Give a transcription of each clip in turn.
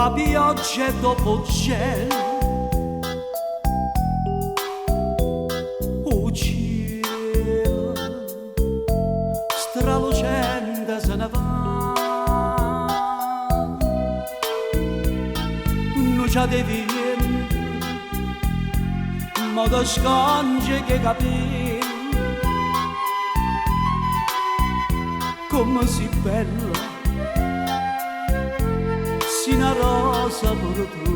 a pioggia dopo gelo, o cielo stralucente se ne va, non c'è di vento, ma da sconge che capì, come si bella, si una rosa per tu.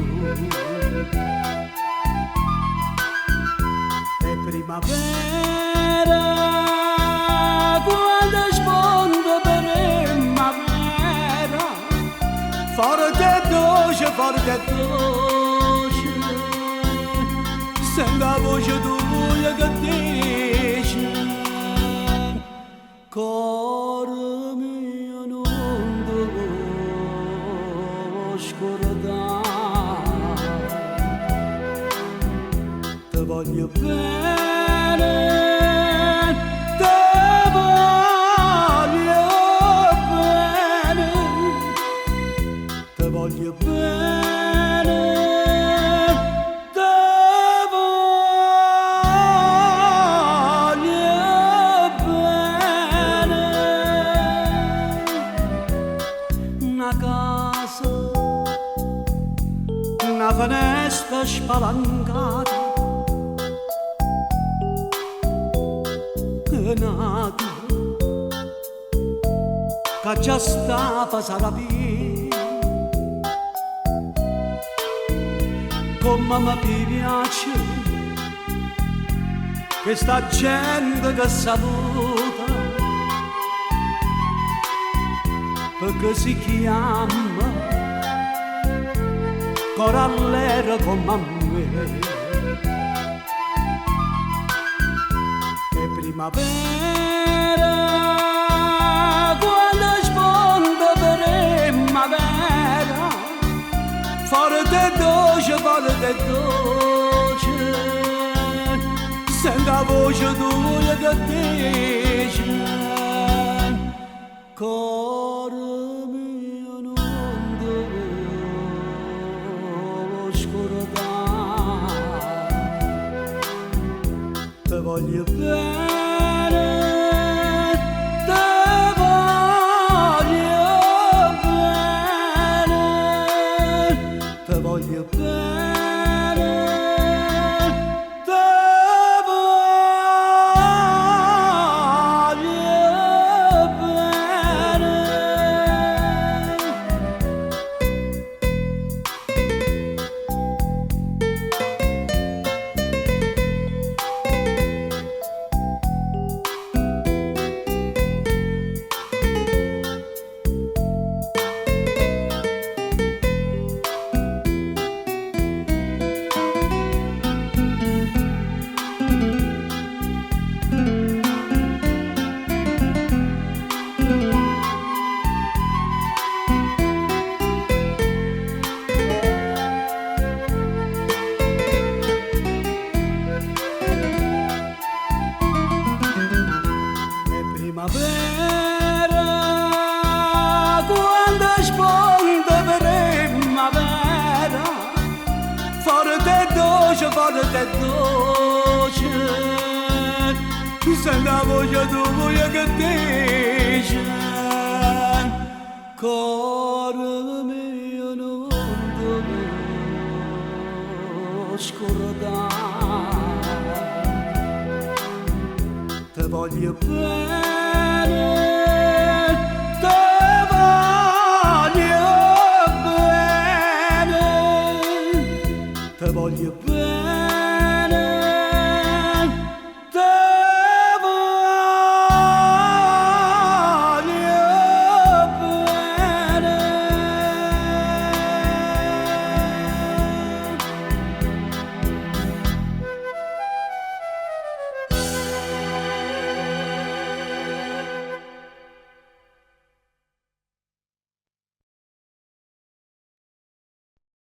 È primavera, quando sfondo per primavera, forte e dolce, sento la voce tua che dice, cuore mio non devo scordare, ti voglio bene, ti voglio bene, ti voglio bene, ti voglio bene. Una casa, una finestra spalancata, nato che già stava sarà via, come mi piace questa gente che saluta, perché si chiama corallera come me. Primavera, quando sfondo per primavera, forte e dolce, sento la voce tua che dice, cuore mio non devo scordare, ti voglio bene. Voglio bene, ti voglio bene. Primavera, quando sfondo per primavera, forte e dolce, sento la voce tua che dice, cuore mio non devo scordare, ti voglio bene, ti voglio bene, ti voglio bene.